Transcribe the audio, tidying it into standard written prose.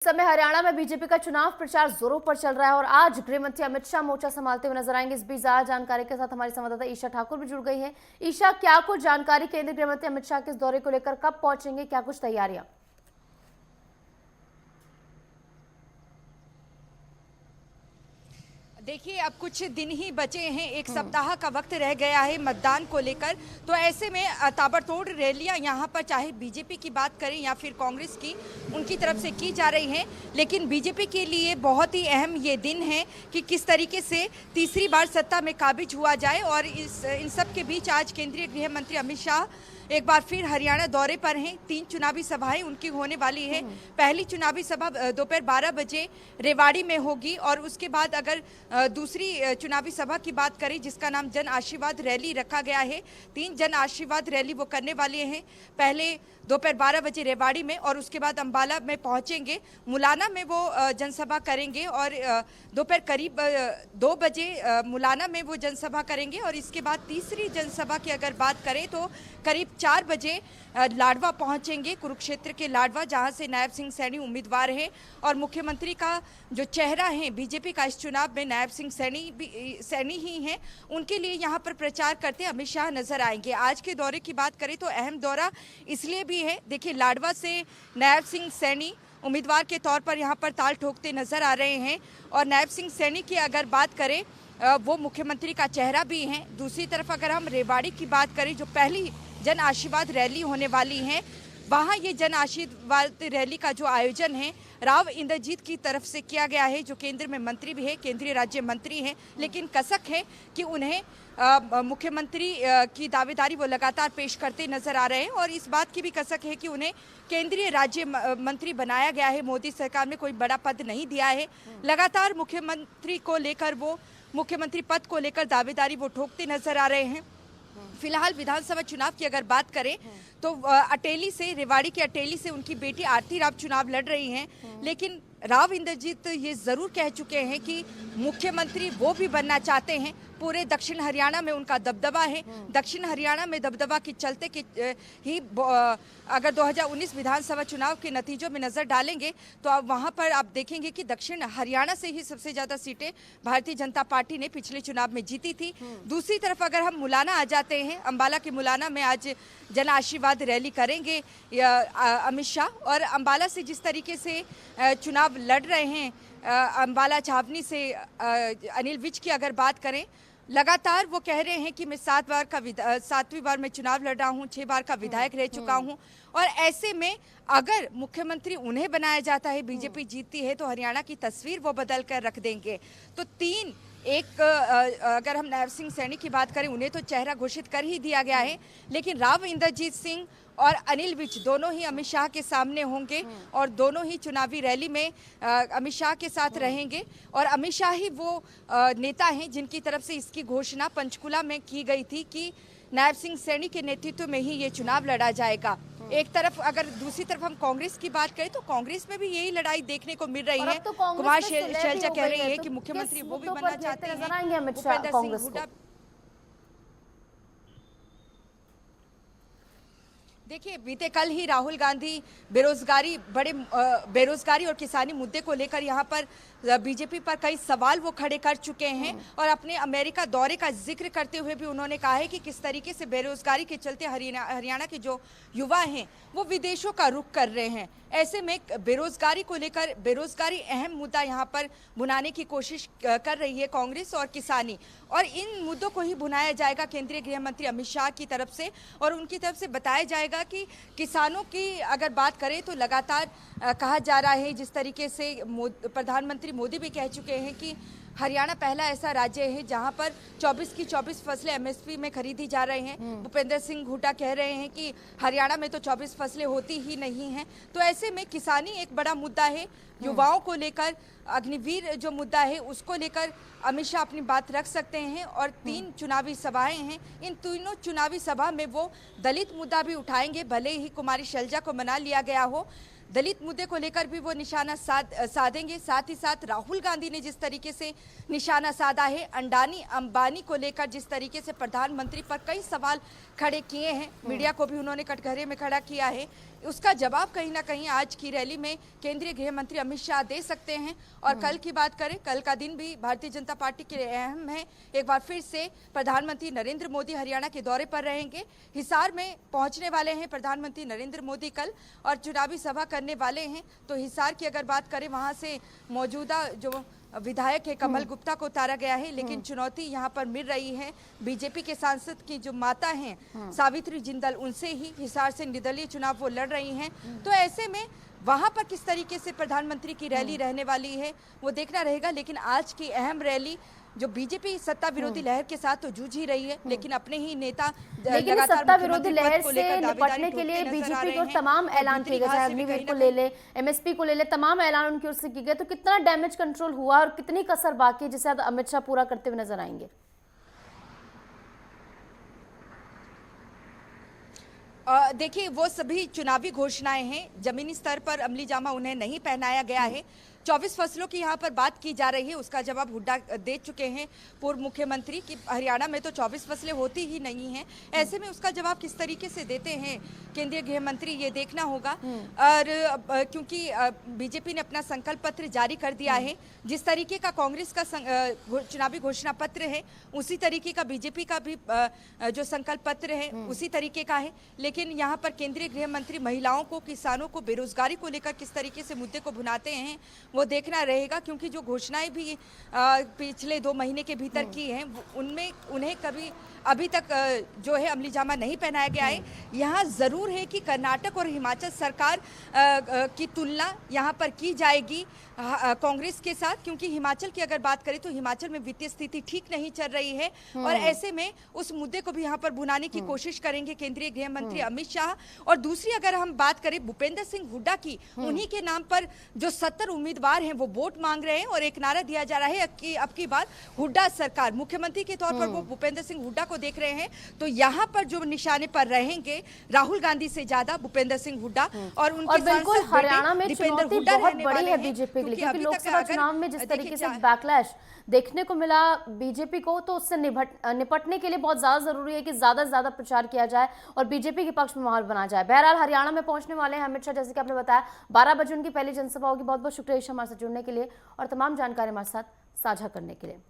इस समय हरियाणा में बीजेपी का चुनाव प्रचार जोरों पर चल रहा है और आज गृह मंत्री अमित शाह मोर्चा संभालते हुए नजर आएंगे। इस बीच ज्यादा जानकारी के साथ हमारी संवाददाता ईशा ठाकुर भी जुड़ गई है। ईशा, क्या कुछ जानकारी, केंद्रीय गृह मंत्री अमित शाह के इस दौरे को लेकर कब पहुंचेंगे, क्या कुछ तैयारियां? देखिए, अब कुछ दिन ही बचे हैं, एक सप्ताह का वक्त रह गया है मतदान को लेकर। तो ऐसे में ताबड़तोड़ रैलियां यहाँ पर चाहे बीजेपी की बात करें या फिर कांग्रेस की, उनकी तरफ से की जा रही हैं। लेकिन बीजेपी के लिए बहुत ही अहम ये दिन है कि किस तरीके से तीसरी बार सत्ता में काबिज हुआ जाए। और इन सब के बीच आज केंद्रीय गृह मंत्री अमित शाह एक बार फिर हरियाणा दौरे पर हैं। 3 चुनावी सभाएं उनकी होने वाली है। पहली चुनावी सभा दोपहर 12 बजे रेवाड़ी में होगी और उसके बाद अगर दूसरी चुनावी सभा की बात करें जिसका नाम जन आशीर्वाद रैली रखा गया है, 3 जन आशीर्वाद रैली वो करने वाले हैं। पहले दोपहर 12 बजे रेवाड़ी में और उसके बाद अंबाला में पहुंचेंगे। मुलाना में वो जनसभा करेंगे और दोपहर करीब 2 बजे मुलाना में वो जनसभा करेंगे। और इसके बाद तीसरी जनसभा की अगर बात करें तो करीब 4 बजे लाडवा पहुंचेंगे, कुरुक्षेत्र के लाडवा, जहां से नायब सिंह सैनी उम्मीदवार हैं। और मुख्यमंत्री का जो चेहरा है बीजेपी का इस चुनाव में नायब सिंह सैनी ही हैं। उनके लिए यहां पर प्रचार करते अमित शाह नजर आएंगे। आज के दौरे की बात करें तो अहम दौरा इसलिए भी है, देखिए लाडवा से नायब सिंह सैनी उम्मीदवार के तौर पर यहाँ पर ताल ठोकते नजर आ रहे हैं। और नायब सिंह सैनी की अगर बात करें वो मुख्यमंत्री का चेहरा भी हैं। दूसरी तरफ अगर हम रेवाड़ी की बात करें, जो पहली जन आशीर्वाद रैली होने वाली है, वहाँ ये जन आशीर्वाद रैली का जो आयोजन है राव इंद्रजीत की तरफ से किया गया है, जो केंद्र में मंत्री भी है, केंद्रीय राज्य मंत्री हैं। लेकिन कसक है कि उन्हें मुख्यमंत्री की दावेदारी वो लगातार पेश करते नजर आ रहे हैं। और इस बात की भी कसक है कि उन्हें केंद्रीय राज्य मंत्री बनाया गया है। मोदी सरकार में कोई बड़ा पद नहीं दिया है। लगातार मुख्यमंत्री को लेकर वो मुख्यमंत्री पद को लेकर दावेदारी वो ठोकते नजर आ रहे हैं। फिलहाल विधानसभा चुनाव की अगर बात करें तो अटेली से, रेवाड़ी के अटेली से उनकी बेटी आरती राव चुनाव लड़ रही हैं। लेकिन राव इंद्रजीत ये जरूर कह चुके हैं कि मुख्यमंत्री वो भी बनना चाहते हैं। पूरे दक्षिण हरियाणा में उनका दबदबा है। दक्षिण हरियाणा में दबदबा के चलते ही अगर 2019 विधानसभा चुनाव के नतीजों में नजर डालेंगे तो अब वहां पर आप देखेंगे कि दक्षिण हरियाणा से ही सबसे ज्यादा सीटें भारतीय जनता पार्टी ने पिछले चुनाव में जीती थी। दूसरी तरफ अगर हम मुलाना आ जाते हैं, अंबाला के मुलाना में आज जन आशीर्वाद रैली करेंगे अमित शाह। और अंबाला से जिस तरीके से चुनाव लड़ रहे हैं, अंबाला छावनी से अनिल विज की अगर बात करें, लगातार वो कह रहे हैं कि मैं 7वीं बार मैं चुनाव लड़ रहा हूँ, 6 बार का विधायक रह चुका हूँ। और ऐसे में अगर मुख्यमंत्री उन्हें बनाया जाता है, बीजेपी जीतती है, तो हरियाणा की तस्वीर वो बदल कर रख देंगे। तो अगर हम नायब सिंह सैनी की बात करें, उन्हें तो चेहरा घोषित कर ही दिया गया है। लेकिन राव इंद्रजीत सिंह और अनिल विज दोनों ही अमित शाह के सामने होंगे और दोनों ही चुनावी रैली में अमित शाह के साथ रहेंगे। और अमित शाह ही वो नेता हैं जिनकी तरफ से इसकी घोषणा पंचकुला में की गई थी कि नायब सिंह सैनी के नेतृत्व में ही ये चुनाव लड़ा जाएगा। एक तरफ अगर दूसरी तरफ हम कांग्रेस की बात करें तो कांग्रेस में भी यही लड़ाई देखने को मिल रही है। तो कुमार शैलजा कह रही है कि मुख्यमंत्री वो भी बनना चाहते हैं। भूपेंद्र सिंह हुड्डा, देखिए बीते कल ही राहुल गांधी बेरोजगारी और किसानी मुद्दे को लेकर यहाँ पर बीजेपी पर कई सवाल वो खड़े कर चुके हैं। और अपने अमेरिका दौरे का जिक्र करते हुए भी उन्होंने कहा है कि किस तरीके से बेरोजगारी के चलते हरियाणा के जो युवा हैं वो विदेशों का रुख कर रहे हैं। ऐसे में बेरोजगारी को लेकर, बेरोजगारी अहम मुद्दा यहाँ पर बुनाने की कोशिश कर रही है कांग्रेस और किसानी। और इन मुद्दों को ही बुनाया जाएगा केंद्रीय गृह मंत्री अमित शाह की तरफ से। और उनकी तरफ से बताया जाएगा कि किसानों की अगर बात करें तो लगातार कहा जा रहा है, जिस तरीके से प्रधानमंत्री मोदी भी कह चुके हैं कि हरियाणा पहला ऐसा राज्य है जहां पर 24 की 24 फसलें एमएसपी में खरीदी जा रही हैं। भूपेंद्र सिंह हुड्डा कह रहे हैं कि हरियाणा में तो 24 फसलें होती ही नहीं हैं। तो ऐसे में किसानी एक बड़ा मुद्दा है। युवाओं को लेकर अग्निवीर जो मुद्दा है उसको लेकर अमित शाह अपनी बात रख सकते हैं। और 3 चुनावी सभाएं हैं, इन तीनों चुनावी सभा में वो दलित मुद्दा भी उठाएंगे। भले ही कुमारी शैलजा को मना लिया गया हो, दलित मुद्दे को लेकर भी वो निशाना साधेंगे। साथ ही साथ राहुल गांधी ने जिस तरीके से निशाना साधा है, अडानी अंबानी को लेकर जिस तरीके से प्रधानमंत्री पर कई सवाल खड़े किए हैं, मीडिया को भी उन्होंने कटघरे में खड़ा किया है उसका जवाब कहीं ना कहीं आज की रैली में केंद्रीय गृह मंत्री अमित शाह दे सकते हैं। और कल की बात करें, कल का दिन भी भारतीय जनता पार्टी के लिए अहम है। एक बार फिर से प्रधानमंत्री नरेंद्र मोदी हरियाणा के दौरे पर रहेंगे। हिसार में पहुंचने वाले हैं प्रधानमंत्री नरेंद्र मोदी कल और चुनावी सभा करने वाले हैं। तो हिसार की अगर बात करें, वहां से मौजूदा जो विधायक है कमल गुप्ता को उतारा गया है, लेकिन चुनौती यहां पर मिल रही है बीजेपी के सांसद की जो माता हैं सावित्री जिंदल, उनसे ही हिसार से निर्दलीय चुनाव वो लड़ रही हैं। तो ऐसे में वहां पर किस तरीके से प्रधानमंत्री की रैली रहने वाली है वो देखना रहेगा। लेकिन आज की अहम रैली जो बीजेपी सत्ता विरोधी लहर के साथ तो जूझ ही रही है, लेकिन अपने ही नेता लेकिन सत्ता विरोधी लहर से निपटने के लिए बीजेपी की ओर तमाम ऐलान किए गए, चाहे अग्निवीर को ले ले, एमएसपी को ले ले, तमाम ऐलान उनकी ओर से किए गए। तो कितना डैमेज कंट्रोल हुआ और कितनी कसर बाकी है जिसे अमित शाह पूरा करते हुए नजर आएंगे? देखिए, वो सभी चुनावी घोषणाएं हैं, जमीनी स्तर पर अमली जामा उन्हें नहीं पहनाया गया है। 24 फसलों की यहाँ पर बात की जा रही है, उसका जवाब हुड्डा दे चुके हैं पूर्व मुख्यमंत्री कि हरियाणा में तो 24 फसलें होती ही नहीं हैं। ऐसे में उसका जवाब किस तरीके से देते हैं केंद्रीय गृह मंत्री, ये देखना होगा। और क्योंकि बीजेपी ने अपना संकल्प पत्र जारी कर दिया है, जिस तरीके का कांग्रेस का चुनावी घोषणा पत्र है उसी तरीके का बीजेपी का भी जो संकल्प पत्र है उसी तरीके का है। लेकिन यहाँ पर केंद्रीय गृह मंत्री महिलाओं को, किसानों को, बेरोजगारी को लेकर किस तरीके से मुद्दे को भुनाते हैं वो देखना रहेगा। क्योंकि जो घोषणाएं भी पिछले 2 महीने के भीतर की हैं उनमें उन्हें कभी अभी तक जो है अमली जामा नहीं पहनाया गया है। यहाँ जरूर है कि कर्नाटक और हिमाचल सरकार की तुलना यहाँ पर की जाएगी कांग्रेस के साथ, क्योंकि हिमाचल की अगर बात करें तो हिमाचल में वित्तीय स्थिति ठीक नहीं चल रही है और ऐसे में उस मुद्दे को भी यहाँ पर भुनाने की कोशिश करेंगे केंद्रीय गृह मंत्री अमित शाह। और दूसरी अगर हम बात करें भूपेंद्र सिंह हुड्डा की, उन्हीं के नाम पर जो 70 उम्मीदवार हैं वो वोट मांग रहे हैं और एक नारा दिया जा रहा है कि अब की बार हुड्डा सरकार। मुख्यमंत्री के तौर पर वो भूपेंद्र सिंह हुड्डा को देख रहे हैं। तो यहाँ पर जो निशाने पर रहेंगे राहुल गांधी से ज्यादा भूपेंद्र सिंह हुड्डा और उनके बिल्कुल हरियाणा में चुनौती बहुत बड़ी है बीजेपी के लिए, क्योंकि लोकसभा चुनाव में जिस तरीके से बैकलैश देखने को मिला बीजेपी को, तो उससे निपटने के लिए बहुत ज्यादा जरूरी है कि ज्यादा से ज्यादा प्रचार किया जाए और बीजेपी के पक्ष में माहौल बना जाए। बहरहाल हरियाणा में पहुंचने वाले हैं अमित शाह, जैसे कि आपने बताया 12 बजे उनकी पहली जनसभा होगी। बहुत बहुत शुक्रिया हमारे साथ जुड़ने के लिए और तमाम जानकारी हमारे साथ साझा करने के लिए।